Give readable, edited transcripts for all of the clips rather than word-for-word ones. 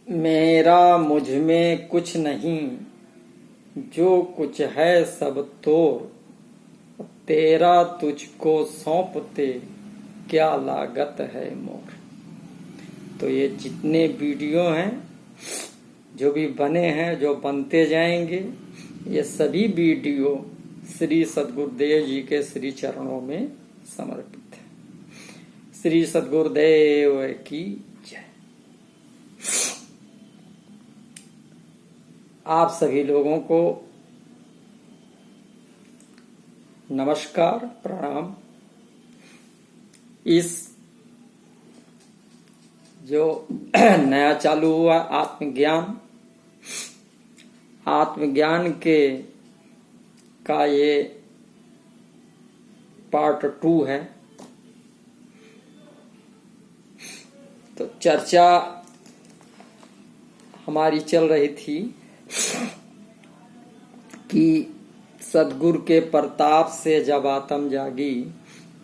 मेरा मुझ में कुछ नहीं, जो कुछ है सब तोर, तेरा तुझको सौंपते क्या लागत है मोर। तो ये जितने वीडियो हैं, जो भी बने हैं, जो बनते जाएंगे, ये सभी वीडियो श्री सद्गुरुदेव जी के श्री चरणों में समर्पित है। श्री सद्गुरुदेव की जय। आप सभी लोगों को नमस्कार, प्रणाम। इस जो नया चालू हुआ आत्मज्ञान के का ये पार्ट 2 है। तो चर्चा हमारी चल रही थी कि सद्गुरु के प्रताप से जब आत्म जागी,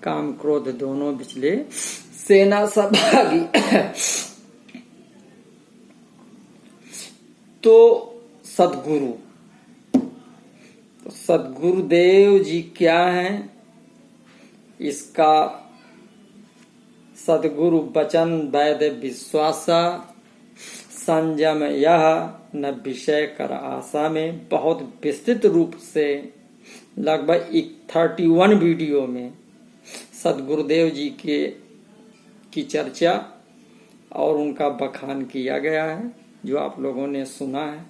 काम क्रोध दोनों बिचले सेना सब भागी। तो सद्गुरुदेव जी क्या हैं, इसका सद्गुरु वचन वैद विश्वासा, संयम यह न विषय कर आशा में बहुत विस्तृत रूप से लगभग 31 वीडियो में सद्गुरुदेव जी की चर्चा और उनका बखान किया गया है, जो आप लोगों ने सुना है,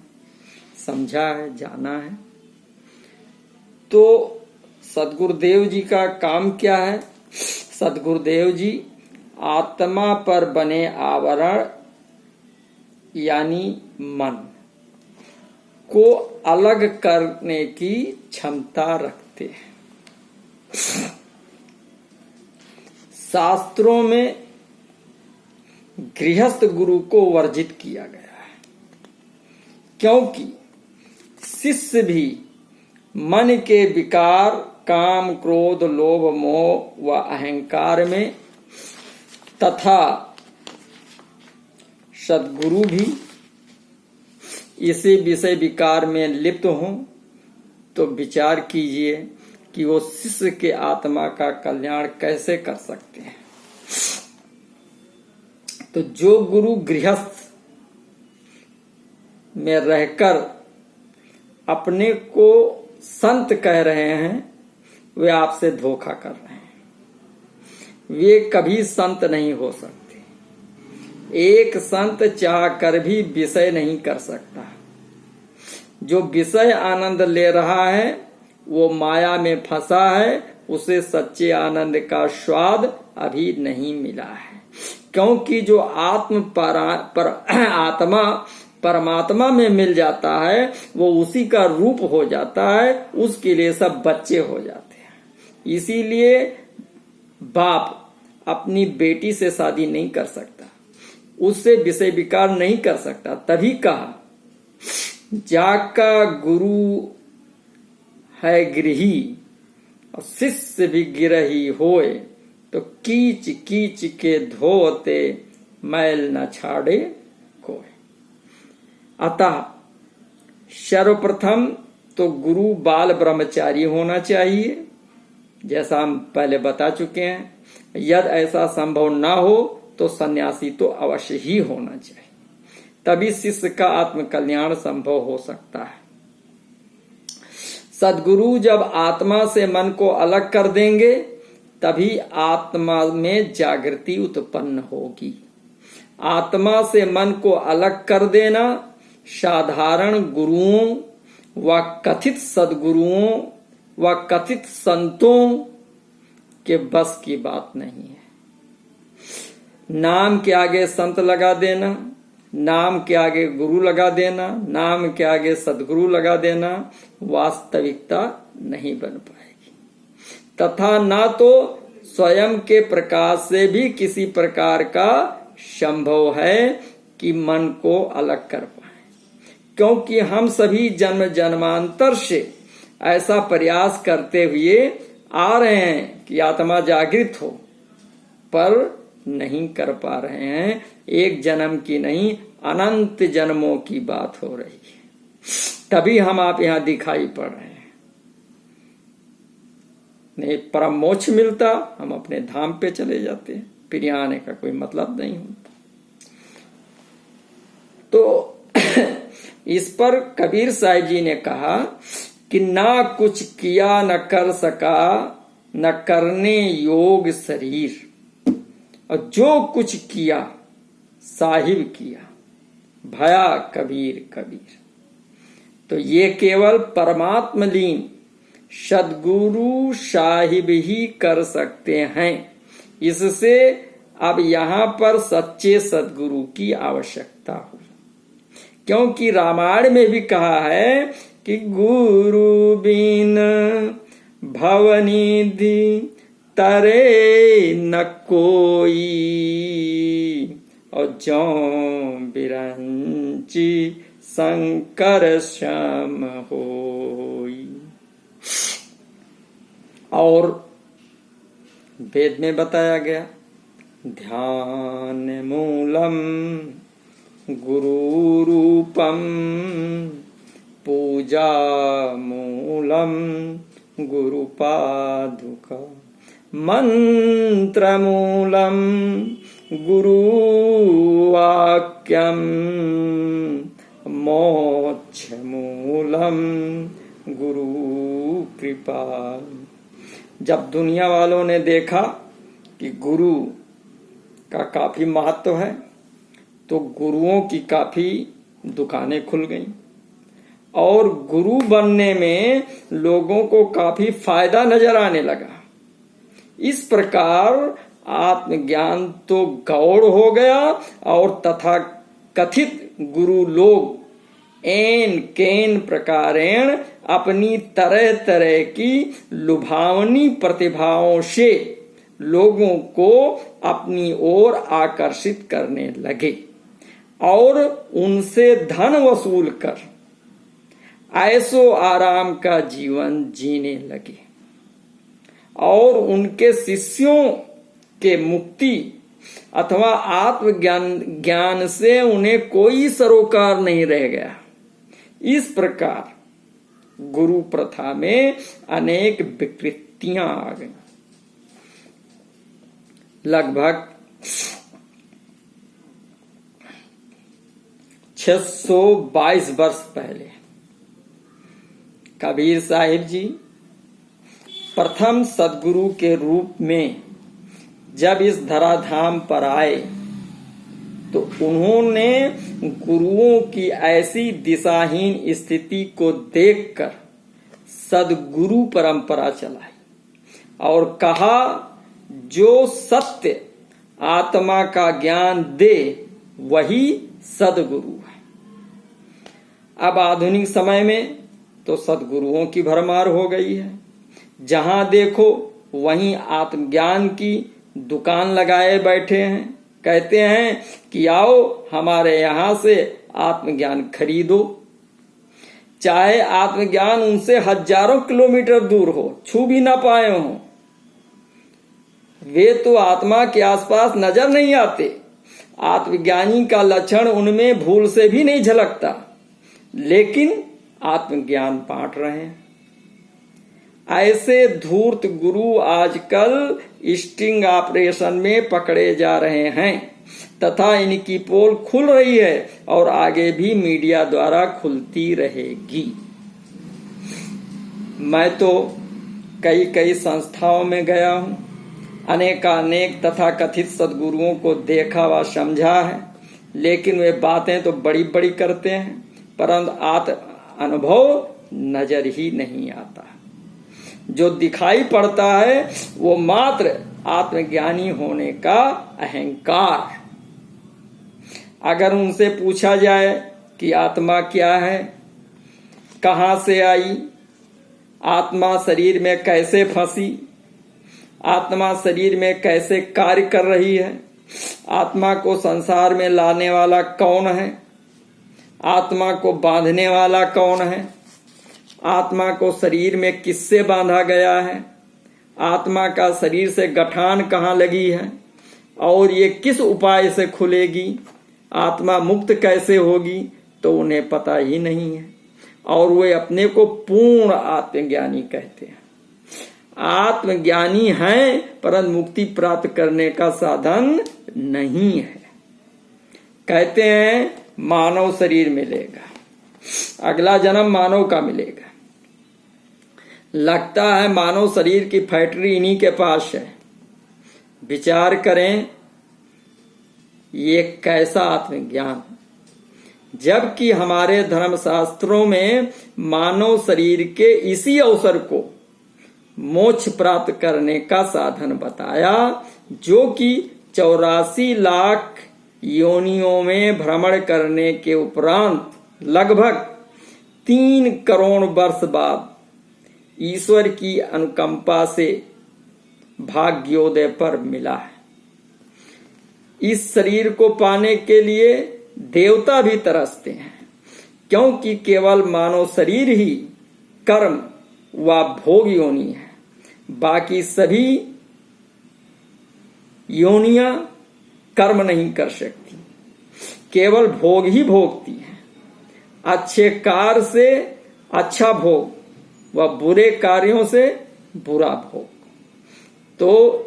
समझा है, जाना है। तो सद्गुरुदेव जी का काम क्या है? सद्गुरुदेव जी आत्मा पर बने आवरण यानी मन को अलग करने की क्षमता रखते हैं। शास्त्रों में गृहस्थ गुरु को वर्जित किया गया है, क्योंकि शिष्य भी मन के विकार काम क्रोध लोभ मोह व अहंकार में तथा सद्गुरु भी इसी विषय विकार में लिप्त हों, तो विचार कीजिए कि वो शिष्य के आत्मा का कल्याण कैसे कर सकते हैं। तो जो गुरु गृहस्थ में रहकर अपने को संत कह रहे हैं, वे आपसे धोखा कर रहे हैं। वे कभी संत नहीं हो सकते। एक संत चाह कर भी विषय नहीं कर सकता। जो विषय आनंद ले रहा है वो माया में फंसा है, उसे सच्चे आनंद का स्वाद अभी नहीं मिला है। क्योंकि जो आत्मा परमात्मा में मिल जाता है, वो उसी का रूप हो जाता है, उसके लिए सब बच्चे हो जाते हैं। इसीलिए बाप अपनी बेटी से शादी नहीं कर सकता, उससे विषय विकार नहीं कर सकता। तभी कहा, जाका गुरु है गृही और शिष्य भी गिरही होए, तो कीच कीच के धोते मैल न छाड़े कोई। अतः सर्वप्रथम तो गुरु बाल ब्रह्मचारी होना चाहिए, जैसा हम पहले बता चुके हैं। यदि ऐसा संभव ना हो तो सन्यासी तो अवश्य ही होना चाहिए, तभी शिष्य का आत्म कल्याण संभव हो सकता है। सद्गुरु जब आत्मा से मन को अलग कर देंगे, तभी आत्मा में जागृति उत्पन्न होगी। आत्मा से मन को अलग कर देना साधारण गुरुओं व कथित सद्गुरुओं व कथित संतों के बस की बात नहीं है। नाम के आगे संत लगा देना, नाम के आगे गुरु लगा देना, नाम के आगे सद्गुरु लगा देना वास्तविकता नहीं बन पाएगी। तथा ना तो स्वयं के प्रकाश से भी किसी प्रकार का संभव है कि मन को अलग कर पाए। क्योंकि हम सभी जन्म जन्मांतर से ऐसा प्रयास करते हुए आ रहे हैं कि आत्मा जागृत हो, पर नहीं कर पा रहे हैं। एक जन्म की नहीं, अनंत जन्मों की बात हो रही है, तभी हम आप यहां दिखाई पड़ रहे हैं। नहीं परम मोक्ष मिलता, हम अपने धाम पे चले जाते हैं, फिर यहां आने का कोई मतलब नहीं होता। तो इस पर कबीर साहिब जी ने कहा कि ना कुछ किया न कर सका, न करने योग शरीर, और जो कुछ किया साहिब किया, भया कबीर कबीर। तो ये केवल परमात्म लीन सदगुरु साहिब ही कर सकते हैं। इससे अब यहां पर सच्चे सदगुरु की आवश्यकता हुई, क्योंकि रामायण में भी कहा है कि गुरु बिन भवनिधि तरे न कोई, और जो बिरंची शंकर श्याम होई। और वेद में बताया गया ध्यान मूलम गुरु रूपम, पूजा मूलम गुरु पादुका, मंत्र मूलम गुरु वाक्यम, मोक्ष मूलम गुरु कृपा। जब दुनिया वालों ने देखा कि गुरु का काफी महत्व है, तो गुरुओं की काफी दुकानें खुल गईं, और गुरु बनने में लोगों को काफी फायदा नजर आने लगा। इस प्रकार आत्मज्ञान तो गौड़ हो गया, और तथा कथित गुरु लोग एन केन प्रकारेण अपनी तरह तरह की लुभावनी प्रतिभाओं से लोगों को अपनी ओर आकर्षित करने लगे, और उनसे धन वसूल कर ऐसो आराम का जीवन जीने लगे, और उनके शिष्यों के मुक्ति अथवा आत्मज्ञान से उन्हें कोई सरोकार नहीं रह गया। इस प्रकार गुरु प्रथा में अनेक विकृतियां आ गई। लगभग 622 वर्ष पहले कबीर साहिब जी प्रथम सदगुरु के रूप में जब इस धराधाम पर आए, तो उन्होंने गुरुओं की ऐसी दिशाहीन स्थिति को देखकर सदगुरु परंपरा चलाई, और कहा जो सत्य आत्मा का ज्ञान दे वही सदगुरु है। अब आधुनिक समय में तो सदगुरुओं की भरमार हो गई है। जहां देखो वहीं आत्मज्ञान की दुकान लगाए बैठे हैं, कहते हैं कि आओ हमारे यहां से आत्मज्ञान खरीदो। चाहे आत्मज्ञान उनसे हजारों किलोमीटर दूर हो, छू भी ना पाए हो, वे तो आत्मा के आसपास नजर नहीं आते। आत्मज्ञानी का लक्षण उनमें भूल से भी नहीं झलकता, लेकिन आत्मज्ञान बांट रहे हैं। ऐसे धूर्त गुरु आजकल स्टिंग ऑपरेशन में पकड़े जा रहे हैं, तथा इनकी पोल खुल रही है और आगे भी मीडिया द्वारा खुलती रहेगी। मैं तो कई संस्थाओं में गया हूं, अनेकानेक तथा कथित सदगुरुओं को देखा व समझा है, लेकिन वे बातें तो बड़ी बड़ी करते हैं, परंतु अनुभव नजर ही नहीं आता। जो दिखाई पड़ता है वो मात्र आत्मज्ञानी होने का अहंकार। अगर उनसे पूछा जाए कि आत्मा क्या है, कहां से आई, आत्मा शरीर में कैसे फंसी, आत्मा शरीर में कैसे कार्य कर रही है, आत्मा को संसार में लाने वाला कौन है, आत्मा को बांधने वाला कौन है, आत्मा को शरीर में किससे बांधा गया है, आत्मा का शरीर से गठान कहाँ लगी है और ये किस उपाय से खुलेगी, आत्मा मुक्त कैसे होगी तो उन्हें पता ही नहीं है, और वे अपने को पूर्ण आत्मज्ञानी कहते हैं। आत्मज्ञानी हैं परंतु मुक्ति प्राप्त करने का साधन नहीं है। कहते हैं मानव शरीर मिलेगा, अगला जन्म मानव का मिलेगा। लगता है मानव शरीर की फैक्ट्री इन्हीं के पास है। विचार करें ये कैसा आत्मज्ञान, जबकि हमारे धर्मशास्त्रों में मानव शरीर के इसी अवसर को मोक्ष प्राप्त करने का साधन बताया, जो कि 84 लाख योनियों में भ्रमण करने के उपरांत लगभग 3 करोड़ वर्ष बाद ईश्वर की अनुकंपा से भाग्योदय पर मिला है। इस शरीर को पाने के लिए देवता भी तरसते हैं, क्योंकि केवल मानव शरीर ही कर्म व भोग योनि है। बाकी सभी योनियां कर्म नहीं कर सकती, केवल भोग ही भोगती हैं। अच्छे कार्य से अच्छा भोग व बुरे कार्यों से बुरा भोग। तो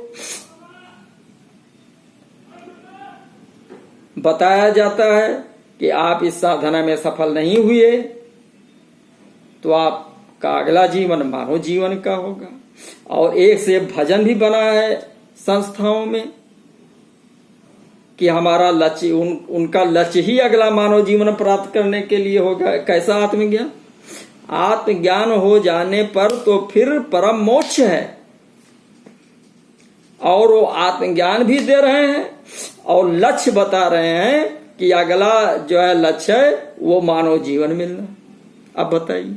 बताया जाता है कि आप इस साधना में सफल नहीं हुए तो आपका अगला जीवन मानव जीवन का होगा। और एक से भजन भी बना है संस्थाओं में कि हमारा लक्ष्य उनका लक्ष्य ही अगला मानव जीवन प्राप्त करने के लिए होगा। कैसा आत्मज्ञान? आत्मज्ञान हो जाने पर तो फिर परम मोक्ष है, और वो आत्मज्ञान भी दे रहे हैं और लक्ष्य बता रहे हैं कि अगला जो है लक्ष्य है वो मानव जीवन मिलना। अब बताइए,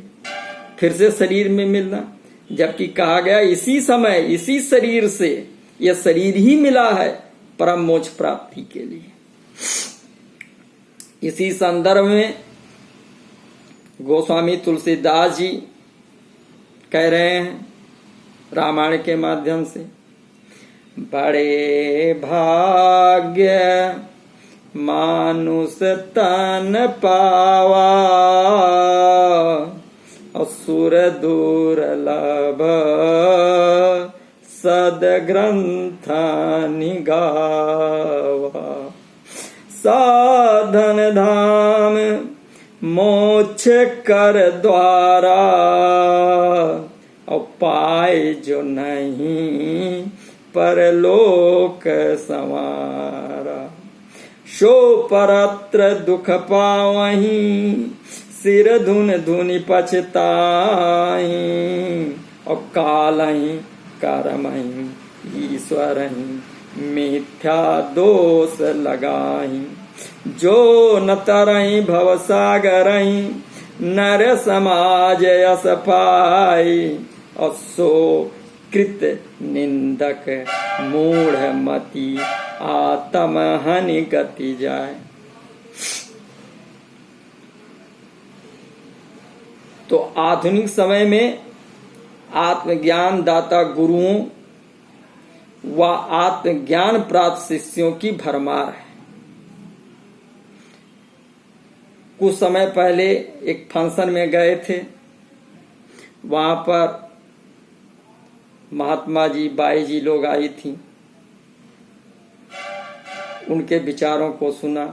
फिर से शरीर में मिलना, जबकि कहा गया इसी समय इसी शरीर से, यह शरीर ही मिला है परम मोक्ष प्राप्ति के लिए। इसी संदर्भ में गोस्वामी तुलसीदास जी कह रहे हैं रामायण के माध्यम से, बड़े भाग्य मानुष तन पावा, असुर दुर्लभ सदग्रंथ निगावा। साधन धाम मोक्ष कर द्वारा, और पाए जो नहीं परलोक संवारा। शो परत्र दुख पावहीं, सिर धुन धुनि पछताई, और कालहीं कर्महीं ईश्वरहीं मिथ्या दोष लगाई। जो न तरहीं भवसागरहीं, नर समाज यस पाई, और सो कृत निंदक मूढ़ मति आत्म हानि गति जाए। तो आधुनिक समय में आत्मज्ञान दाता गुरुओं व आत्मज्ञान प्राप्त शिष्यों की भरमार है। कुछ समय पहले एक फंक्शन में गए थे, वहां पर महात्मा जी, बाई जी लोग आई थी। उनके विचारों को सुना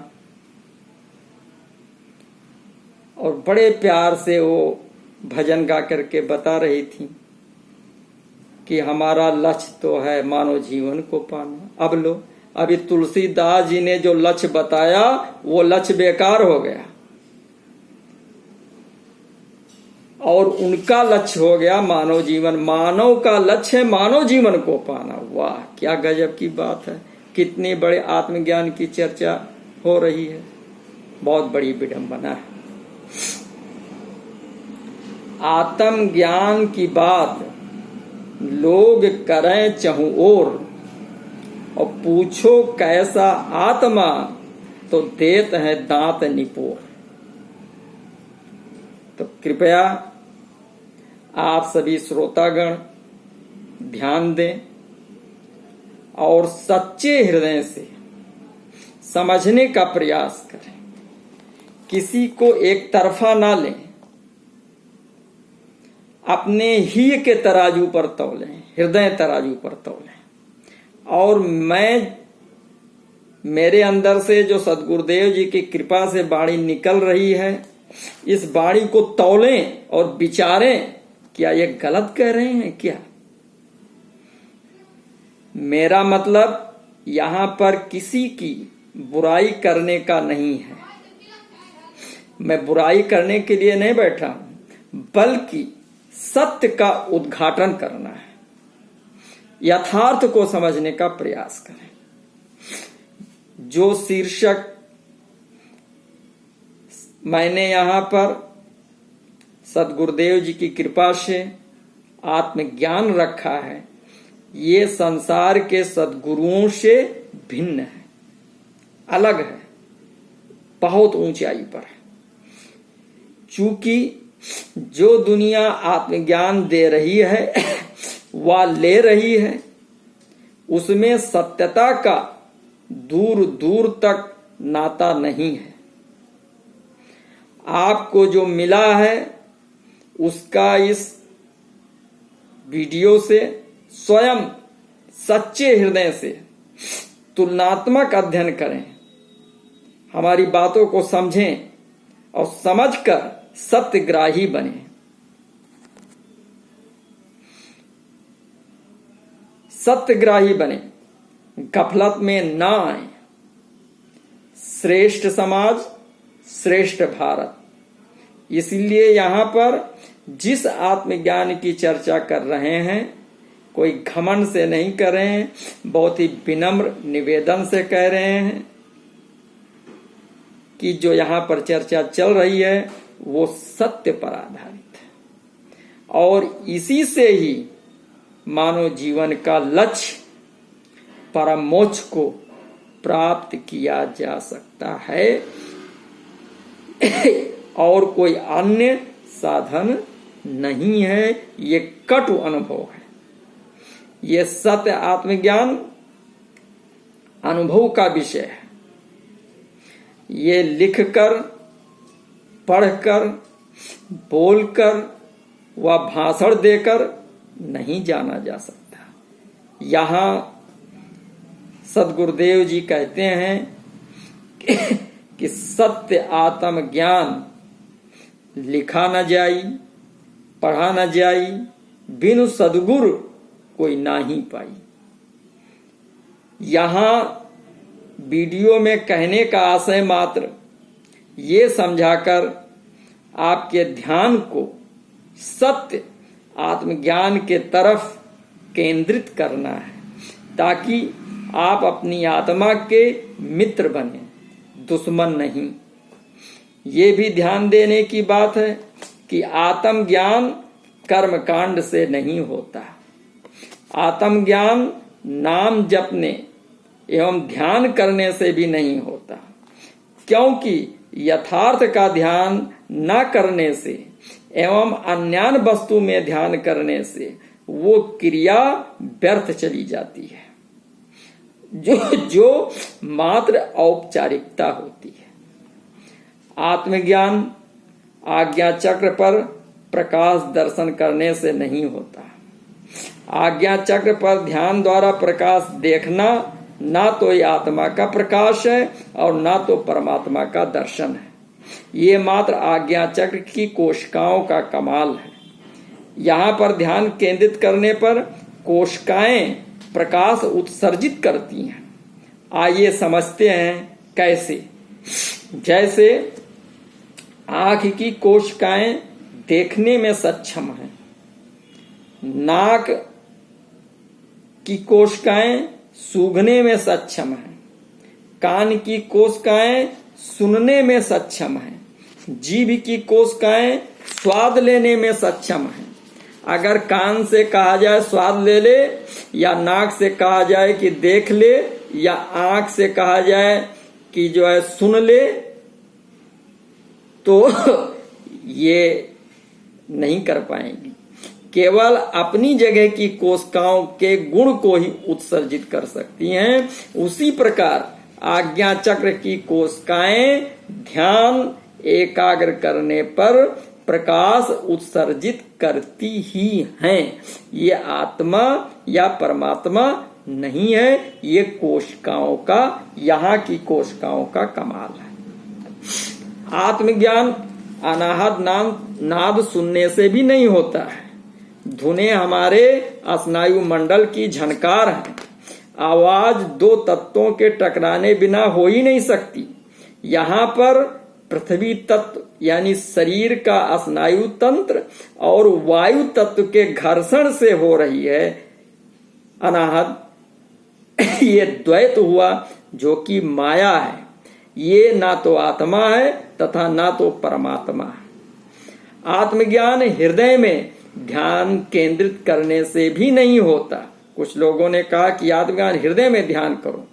और बड़े प्यार से वो भजन गा करके बता रही थी कि हमारा लक्ष्य तो है मानव जीवन को पाना। अब लो, अभी तुलसीदास जी ने जो लक्ष्य बताया वो लक्ष्य बेकार हो गया और उनका लक्ष्य हो गया मानव जीवन। मानव का लक्ष्य है मानव जीवन को पाना। वाह, क्या गजब की बात है। कितने बड़े आत्मज्ञान की चर्चा हो रही है, बहुत बड़ी विडंबना है। आत्म ज्ञान की बात लोग करें चहु और पूछो कैसा आत्मा, तो देत है दांत निपोर। तो कृपया आप सभी श्रोतागण ध्यान दें और सच्चे हृदय से समझने का प्रयास करें, किसी को एक तरफा ना लें, अपने ही के तराजू पर तौलें, हृदय तराजू पर तौलें। और मेरे अंदर से जो सदगुरुदेव जी की कृपा से वाणी निकल रही है, इस वाणी को तौलें और विचारें, क्या ये गलत कह रहे हैं क्या? मेरा मतलब यहां पर किसी की बुराई करने का नहीं है, मैं बुराई करने के लिए नहीं बैठा हूं, बल्कि सत्य का उद्घाटन करना है, यथार्थ को समझने का प्रयास करें। जो शीर्षक मैंने यहां पर सदगुरुदेव जी की कृपा से आत्मज्ञान रखा है, ये संसार के सदगुरुओं से भिन्न है, अलग है, बहुत ऊंचाई पर है। चूंकि जो दुनिया आत्मज्ञान दे रही है वह ले रही है, उसमें सत्यता का दूर दूर तक नाता नहीं है। आपको जो मिला है उसका इस वीडियो से स्वयं सच्चे हृदय से तुलनात्मक अध्ययन करें, हमारी बातों को समझें और समझकर सत्यग्राही बने। सत्यग्राही बने, गफलत में ना आए। श्रेष्ठ समाज, श्रेष्ठ भारत। इसलिए यहां पर जिस आत्मज्ञान की चर्चा कर रहे हैं, कोई घमंड से नहीं कर रहे हैं, बहुत ही विनम्र निवेदन से कह रहे हैं कि जो यहां पर चर्चा चल रही है वो सत्य पर आधारित है और इसी से ही मानव जीवन का लक्ष्य परम मोक्ष को प्राप्त किया जा सकता है और कोई अन्य साधन नहीं है। ये कटु अनुभव है, ये सत्य आत्मज्ञान अनुभव का विषय है। ये लिखकर, पढ़कर, बोलकर व भाषण देकर नहीं जाना जा सकता। यहां सदगुरुदेव जी कहते हैं कि सत्य आत्म ज्ञान लिखा न जाई, पढ़ा न जाई, बिनु सदगुरु कोई ना ही पाई। यहां वीडियो में कहने का आशय मात्र ये समझाकर आपके ध्यान को सत्य आत्मज्ञान के तरफ केंद्रित करना है, ताकि आप अपनी आत्मा के मित्र बने, दुश्मन नहीं। ये भी ध्यान देने की बात है कि आत्मज्ञान कर्मकांड से नहीं होता। आत्मज्ञान नाम जपने एवं ध्यान करने से भी नहीं होता, क्योंकि यथार्थ का ध्यान न करने से एवं अन्यान वस्तु में ध्यान करने से वो क्रिया व्यर्थ चली जाती है, जो मात्र औपचारिकता होती है। आत्मज्ञान आज्ञा चक्र पर प्रकाश दर्शन करने से नहीं होता। आज्ञा चक्र पर ध्यान द्वारा प्रकाश देखना ना तो ये आत्मा का प्रकाश है और ना तो परमात्मा का दर्शन है। ये मात्र आज्ञा चक्र की कोशिकाओं का कमाल है। यहाँ पर ध्यान केंद्रित करने पर कोशिकाएं प्रकाश उत्सर्जित करती हैं। आइए समझते हैं कैसे। जैसे आंख की कोशिकाएं देखने में सक्षम हैं, नाक की कोशिकाएं सूंघने में सक्षम हैं, कान की कोशिकाएं सुनने में सक्षम हैं, जीभ की कोशिकाएं स्वाद लेने में सक्षम हैं। अगर कान से कहा जाए स्वाद ले ले, या नाक से कहा जाए कि देख ले, या आंख से कहा जाए कि जो है सुन ले, तो ये नहीं कर पाएंगी। केवल अपनी जगह की कोशिकाओं के गुण को ही उत्सर्जित कर सकती हैं। उसी प्रकार आज्ञा चक्र की कोशिकाएं ध्यान एकाग्र करने पर प्रकाश उत्सर्जित करती ही हैं। ये आत्मा या परमात्मा नहीं है, ये कोशिकाओं का, यहाँ की कोशिकाओं का कमाल है। आत्मज्ञान अनाहत नाद सुनने से भी नहीं होता है। धुनें हमारे स्नायु मंडल की झनकार है। आवाज दो तत्वों के टकराने बिना हो ही नहीं सकती। यहाँ पर पृथ्वी तत्व यानी शरीर का स्नायु तंत्र और वायु तत्व के घर्षण से हो रही है अनाहत। ये द्वैत हुआ जो कि माया है। ये ना तो आत्मा है तथा ना तो परमात्मा है। आत्मज्ञान हृदय में ध्यान केंद्रित करने से भी नहीं होता। कुछ लोगों ने कहा कि आत्मज्ञान हृदय में ध्यान करो।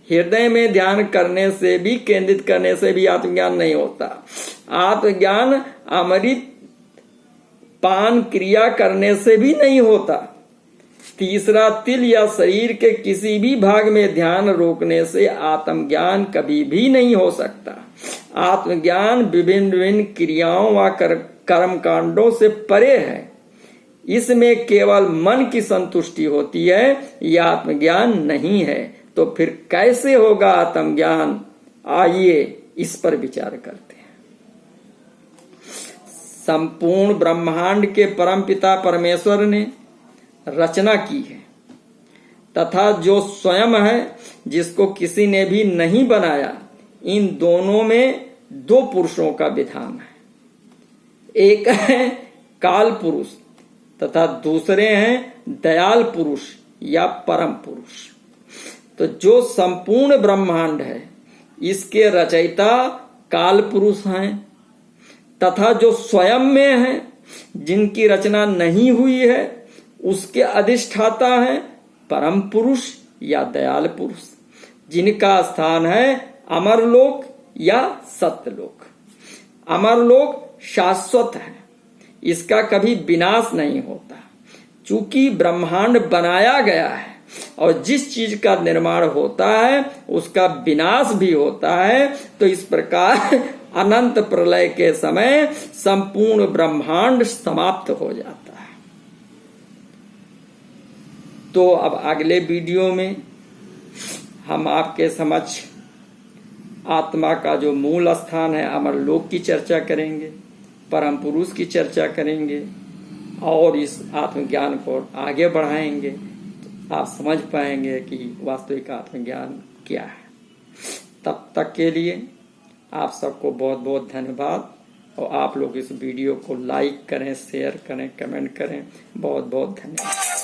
हृदय में ध्यान करने से भी, केंद्रित करने से भी आत्मज्ञान नहीं होता। आत्मज्ञान अमृत पान क्रिया करने से भी नहीं होता। तीसरा तिल या शरीर के किसी भी भाग में ध्यान रोकने से आत्मज्ञान कभी भी नहीं हो सकता। आत्मज्ञान विभिन्न विभिन्न क्रियाओं व कर्म कांडों से परे है। इसमें केवल मन की संतुष्टि होती है। यह आत्मज्ञान नहीं है। तो फिर कैसे होगा आत्मज्ञान? आइए इस पर विचार करते हैं। संपूर्ण ब्रह्मांड के परमपिता परमेश्वर ने रचना की है तथा जो स्वयं है, जिसको किसी ने भी नहीं बनाया। इन दोनों में दो पुरुषों का विधान है। एक है काल पुरुष तथा दूसरे हैं दयाल पुरुष या परम पुरुष। तो जो संपूर्ण ब्रह्मांड है, इसके रचयिता काल पुरुष हैं तथा जो स्वयं में है, जिनकी रचना नहीं हुई है, उसके अधिष्ठाता हैं परम पुरुष या दयाल पुरुष, जिनका स्थान है अमरलोक या सत्यलोक। अमरलोक शाश्वत है, इसका कभी विनाश नहीं होता। चूंकि ब्रह्मांड बनाया गया है और जिस चीज का निर्माण होता है उसका विनाश भी होता है, तो इस प्रकार अनंत प्रलय के समय संपूर्ण ब्रह्मांड समाप्त हो जाता है। तो अब अगले वीडियो में हम आपके समक्ष आत्मा का जो मूल स्थान है अमरलोक की चर्चा करेंगे, परम पुरुष की चर्चा करेंगे और इस आत्मज्ञान को आगे बढ़ाएंगे। तो आप समझ पाएंगे कि वास्तविक आत्मज्ञान क्या है। तब तक के लिए आप सबको बहुत बहुत धन्यवाद और आप लोग इस वीडियो को लाइक करें, शेयर करें, कमेंट करें। बहुत बहुत धन्यवाद।